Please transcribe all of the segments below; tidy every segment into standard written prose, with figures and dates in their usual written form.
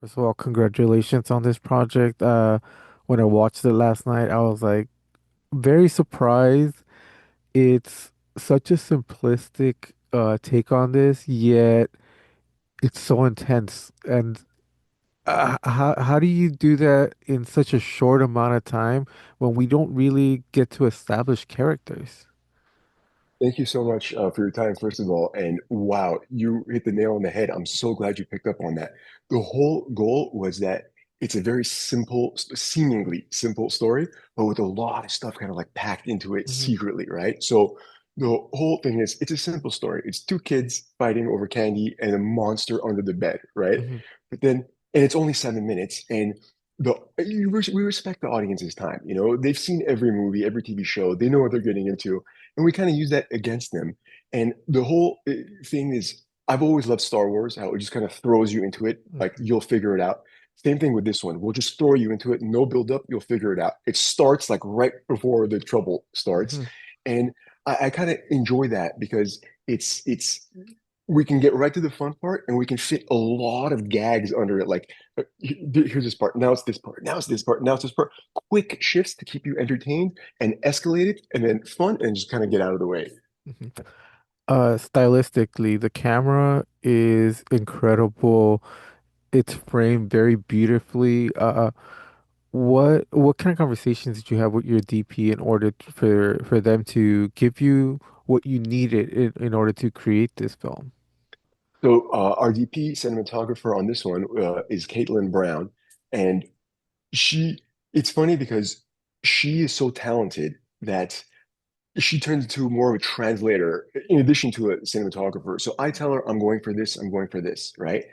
First of all, congratulations on this project. When I watched it last night, I was like very surprised. It's such a simplistic take on this, yet it's so intense. And how do you do that in such a short amount of time when we don't really get to establish characters? Thank you so much for your time, first of all. And wow, you hit the nail on the head. I'm so glad you picked up on that. The whole goal was that it's a very simple, seemingly simple story, but with a lot of stuff kind of like packed into it Hmm. secretly, right? So the whole thing is it's a simple story. It's two kids fighting over candy and a monster under the bed, right? Hmm. But then, and it's only 7 minutes, and we respect the audience's time. You know, they've seen every movie, every TV show. They know what they're getting into, and we kind of use that against them. And the whole thing is, I've always loved Star Wars, how it just kind of throws you into it, like you'll figure it out. Same thing with this one. We'll just throw you into it, no build up, you'll figure it out. It starts like right before the trouble starts. Hmm. And I kind of enjoy that because it's we can get right to the fun part and we can fit a lot of gags under it. Like, here's this part, now it's this part, now it's this part, now it's this part. Quick shifts to keep you entertained and escalated and then fun and just kind of get out of the way. Hmm. Stylistically, the camera is incredible. It's framed very beautifully. What kind of conversations did you have with your DP in order for them to give you what you needed in order to create this film? So our DP cinematographer on this one is Caitlin Brown, and she. It's funny because she is so talented that she turns into more of a translator in addition to a cinematographer. So I tell her I'm going for this, I'm going for this, right?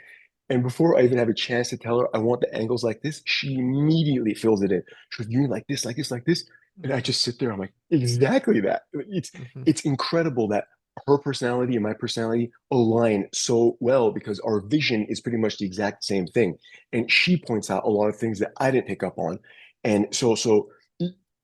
And before I even have a chance to tell her I want the angles like this, she immediately fills it in. She goes, "You mean like this, like this, like this?" And I just sit there. I'm like, exactly that. Hmm. It's incredible that her personality and my personality align so well because our vision is pretty much the exact same thing. And she points out a lot of things that I didn't pick up on. And so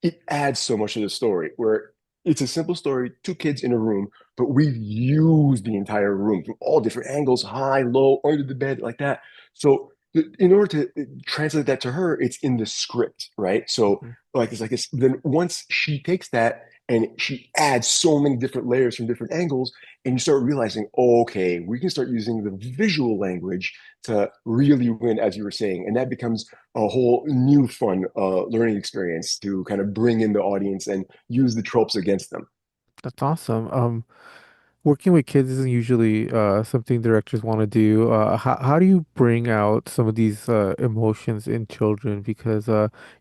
it adds so much to the story where it's a simple story, two kids in a room, but we've used the entire room from all different angles, high, low, under the bed, like that. So in order to translate that to her, it's in the script, right? So Hmm. like this. Then once she takes that and she adds so many different layers from different angles, and you start realizing, oh, okay, we can start using the visual language to really win, as you were saying, and that becomes a whole new fun learning experience to kind of bring in the audience and use the tropes against them. That's awesome. Working with kids isn't usually something directors want to do. How do you bring out some of these emotions in children? Because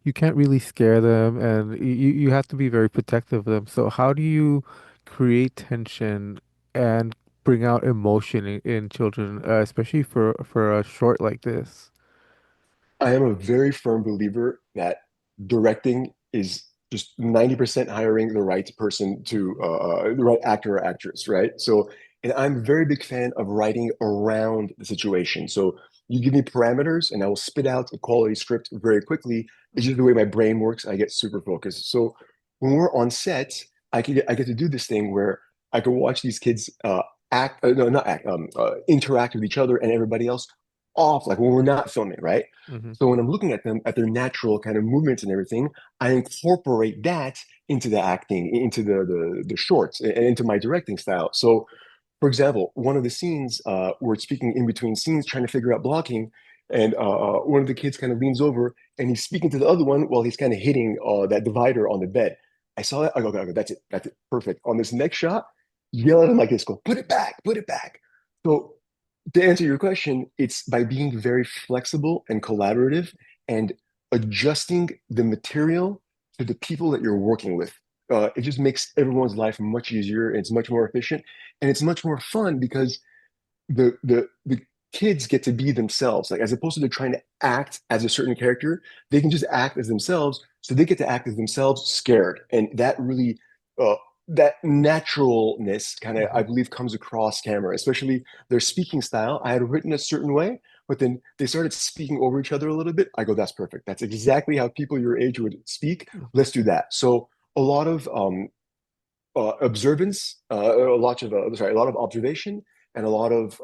you can't really scare them, and you have to be very protective of them. So how do you create tension and bring out emotion in children, especially for a short like this? I am a very firm believer that directing is just 90% hiring the right person to the right actor or actress, right? So, and I'm a very big fan of writing around the situation. So you give me parameters and I will spit out a quality script very quickly. It's just the way my brain works. I get super focused. So when we're on set, I get to do this thing where I can watch these kids act, no, not act, interact with each other and everybody else off, like when we're not filming, right? Hmm. So when I'm looking at them, at their natural kind of movements and everything, I incorporate that into the acting, into the shorts, and into my directing style. So, for example, one of the scenes, we're speaking in between scenes, trying to figure out blocking, and one of the kids kind of leans over and he's speaking to the other one while he's kind of hitting that divider on the bed. I saw that. I go, okay, that's it, perfect. On this next shot, yell at him like this, go, put it back, put it back. So to answer your question, it's by being very flexible and collaborative and adjusting the material to the people that you're working with. It just makes everyone's life much easier. It's much more efficient, and it's much more fun because the kids get to be themselves. Like as opposed to trying to act as a certain character, they can just act as themselves. So they get to act as themselves, scared, and that really uh, that naturalness kind of I Hmm. believe comes across camera, especially their speaking style. I had written a certain way, but then they started speaking over each other a little bit. I go, that's perfect. That's exactly how people your age would speak. Hmm. Let's do that. So a lot of observance, a lot of observation, and a lot of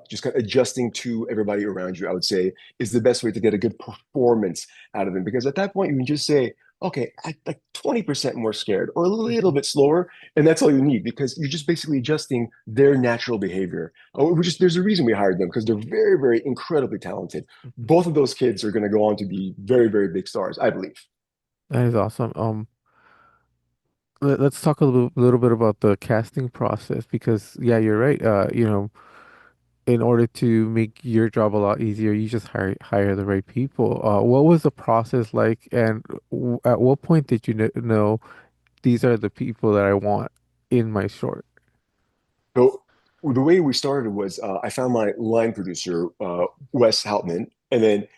just kind of adjusting to everybody around you, I would say, is the best way to get a good performance out of them. Because at that point, you can just say, okay, act like 20% more scared or a little bit slower, and that's all you need because you're just basically adjusting their natural behavior. There's a reason we hired them because they're very, very incredibly talented. Mhm. Both of those kids are going to go on to be very, very big stars, I believe. That is awesome. Let's talk a little bit about the casting process because yeah, you're right. In order to make your job a lot easier, you just hire the right people. What was the process like, and at what point did you know these are the people that I want in my short? So the way we started was I found my line producer, Wes Houtman, and then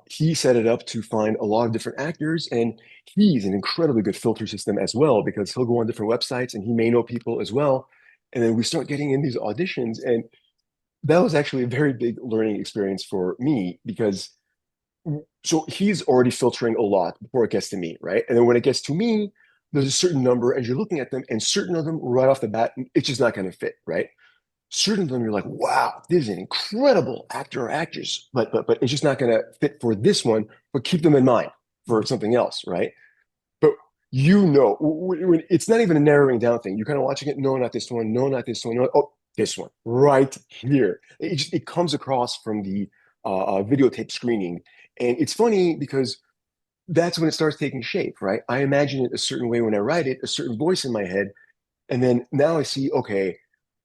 he set it up to find a lot of different actors. And he's an incredibly good filter system as well because he'll go on different websites and he may know people as well. And then we start getting in these auditions. And that was actually a very big learning experience for me because so he's already filtering a lot before it gets to me, right? And then when it gets to me, there's a certain number, and you're looking at them, and certain of them right off the bat, it's just not going to fit, right? Certain of them, you're like, wow, this is an incredible actor or actress, but it's just not going to fit for this one. But keep them in mind for something else, right? But when it's not even a narrowing down thing. You're kind of watching it. No, not this one. No, not this one. No, oh, this one right here. It comes across from the videotape screening, and it's funny because that's when it starts taking shape, right? I imagine it a certain way when I write it, a certain voice in my head, and then now I see, okay,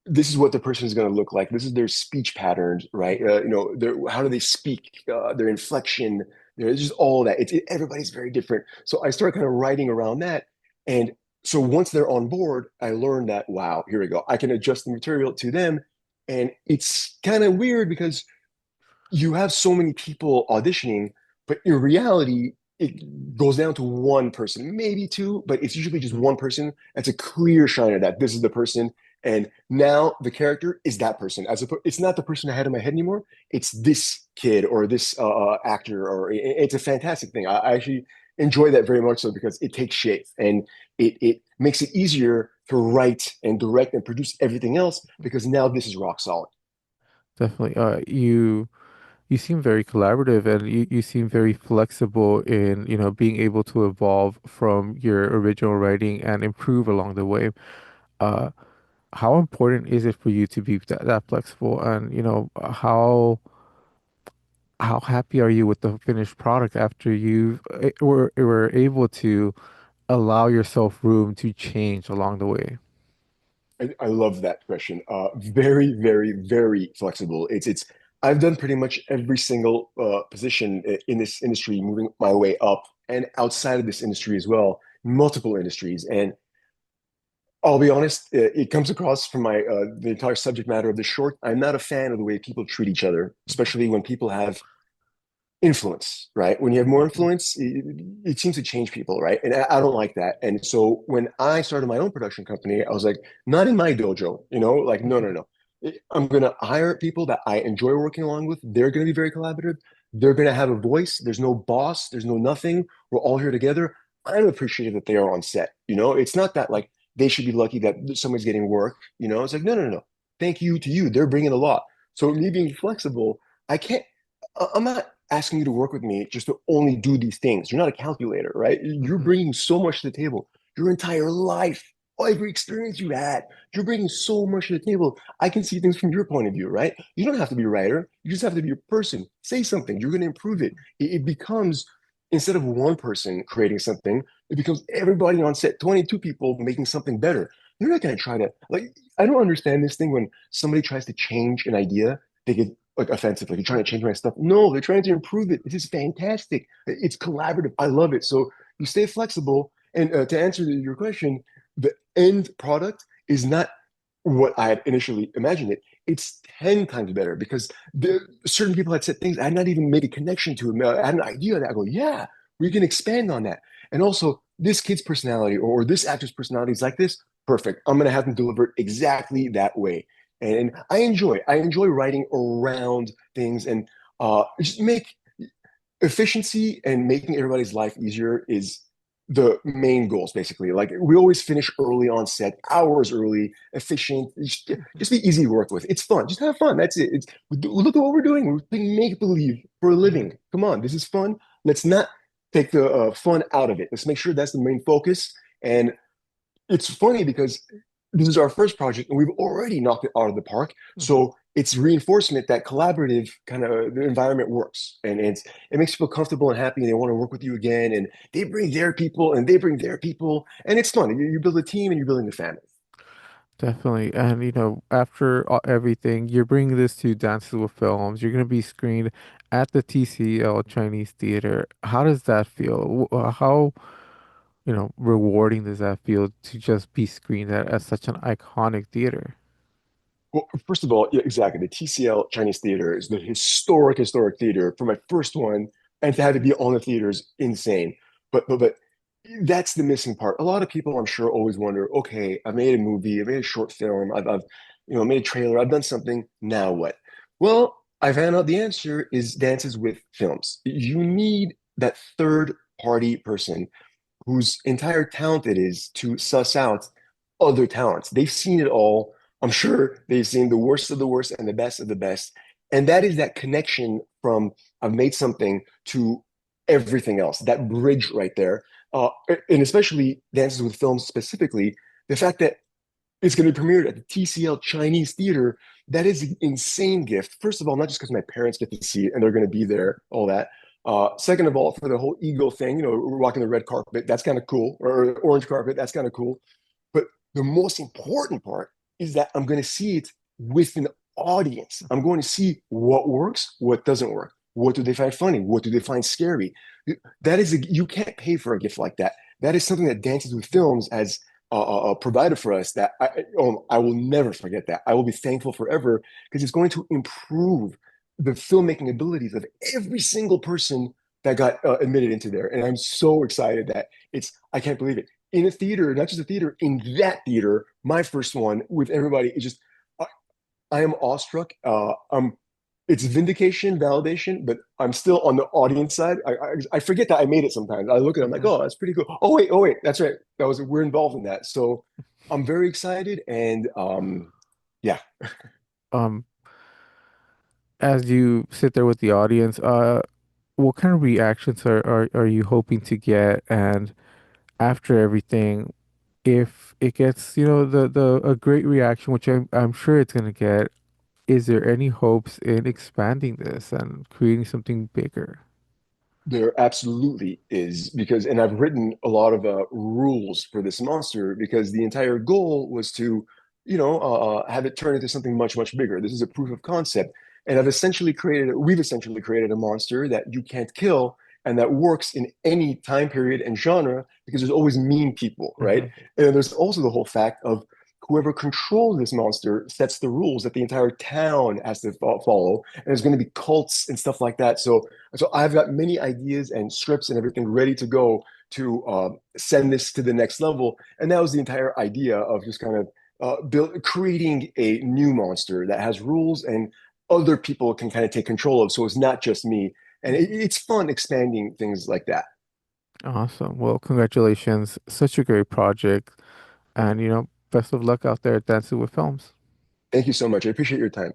this is what the person is going to look like. This is their speech patterns, right? How do they speak? Their inflection. There's just all that. Everybody's very different. So I start kind of writing around that. And so once they're on board, I learned that, wow, here we go. I can adjust the material to them. And it's kind of weird because you have so many people auditioning, but in reality, it goes down to one person, maybe two, but it's usually just Mhm. one person. That's a clear shiner that this is the person. And now the character is that person. It's not the person I had in my head anymore. It's this kid or this actor, or it's a fantastic thing. I actually enjoy that very much so because it takes shape and it makes it easier to write and direct and produce everything else because now this is rock solid. Definitely. You seem very collaborative and you seem very flexible in, being able to evolve from your original writing and improve along the way. Uh, how important is it for you to be that flexible? And, how happy are you with the finished product after you were able to allow yourself room to change along the way? I love that question. Very, very, very flexible. I've done pretty much every single position in this industry, moving my way up and outside of this industry as well, multiple industries. And I'll be honest, it comes across from the entire subject matter of the short. I'm not a fan of the way people treat each other, especially when people have influence, right? When you have more influence, it seems to change people, right? And I don't like that. And so when I started my own production company, I was like, not in my dojo, like, no, no, no. I'm going to hire people that I enjoy working along with. They're going to be very collaborative. They're going to have a voice. There's no boss. There's no nothing. We're all here together. I'm appreciative that they are on set. It's not that like they should be lucky that somebody's getting work. It's like, no, no, no, no. Thank you to you. They're bringing a lot. So me being flexible, I can't, I'm not asking you to work with me just to only do these things. You're not a calculator, right? You're Mhm. bringing so much to the table. Your entire life, every experience you had, you're bringing so much to the table. I can see things from your point of view, right? You don't have to be a writer. You just have to be a person. Say something. You're going to improve it. It becomes, instead of one person creating something, it becomes everybody on set, 22 people making something better. You're not going to try to, like, I don't understand this thing when somebody tries to change an idea, they get like offensive, like you're trying to change my stuff. No, they're trying to improve it. This is fantastic. It's collaborative. I love it. So you stay flexible. And to answer your question, the end product is not what I had initially imagined it. It's 10 times better because certain people had said things I had not even made a connection to. I had an idea that I go, yeah, we can expand on that. And also, this kid's personality or this actor's personality is like this. Perfect. I'm going to have them deliver it exactly that way. And I enjoy writing around things and just make efficiency and making everybody's life easier is the main goals, basically. Like we always finish early on set, hours early, efficient, just be easy to work with. It's fun. Just have fun. That's it. Look at what we're doing. We're playing make believe for a Mhm. living. Come on, this is fun. Let's not take the fun out of it. Let's make sure that's the main focus. And it's funny because this is our first project and we've already knocked it out of the park. Mhm. So it's reinforcement that collaborative kind of the environment works, and it makes people comfortable and happy and they want to work with you again, and they bring their people and they bring their people, and it's fun. You build a team and you're building a family. Definitely. And, after everything, you're bringing this to Dances with Films. You're going to be screened at the TCL Chinese Theater. How does that feel? How, rewarding does that feel to just be screened at such an iconic theater? Well, first of all, yeah, exactly. The TCL Chinese Theater is the historic theater for my first one, and to have it be on the theater is insane. But that's the missing part. A lot of people, I'm sure, always wonder, okay, I made a movie, I made a short film, I've made a trailer, I've done something. Now what? Well, I found out the answer is Dances with Films. You need that third party person whose entire talent it is to suss out other talents. They've seen it all. I'm sure they've seen the worst of the worst and the best of the best. And that is that connection from I've made something to everything else, that bridge right there. And especially Dances with Films specifically, the fact that it's going to be premiered at the TCL Chinese Theater. That is an insane gift. First of all, not just because my parents get to see it and they're going to be there, all that. Second of all, for the whole ego thing, we're walking the red carpet. That's kind of cool, or orange carpet. That's kind of cool. But the most important part is that I'm going to see it with an audience. I'm going to see what works, what doesn't work. What do they find funny? What do they find scary? That is you can't pay for a gift like that. That is something that Dances with Films has provided for us that I will never forget that. I will be thankful forever because it's going to improve the filmmaking abilities of every single person that got admitted into there. And I'm so excited that I can't believe it. In a theater, not just a theater, in that theater, my first one with everybody, it's just, I, I am awestruck. It's vindication, validation, but I'm still on the audience side. I forget that I made it sometimes. I look at it, I'm like, Mhm. oh, that's pretty cool. Oh wait, that's right. We're involved in that. So I'm very excited, and yeah, Um, as you sit there with the audience, what kind of reactions are you hoping to get? And after everything, if it gets, the a great reaction, which I'm sure it's gonna get, is there any hopes in expanding this and creating something bigger? there absolutely is because, and I've written a lot of rules for this monster because the entire goal was to, have it turn into something much bigger. This is a proof of concept, and we've essentially created a monster that you can't kill and that works in any time period and genre because there's always mean people, right? Hmm. And there's also the whole fact of whoever controls this monster sets the rules that the entire town has to follow, and there's going to be cults and stuff like that. So I've got many ideas and scripts and everything ready to go to send this to the next level. And that was the entire idea of just kind of creating a new monster that has rules and other people can kind of take control of. So it's not just me. And it's fun expanding things like that. Awesome. Well, congratulations. Such a great project. And, best of luck out there at Dancing with Films. Thank you so much. I appreciate your time.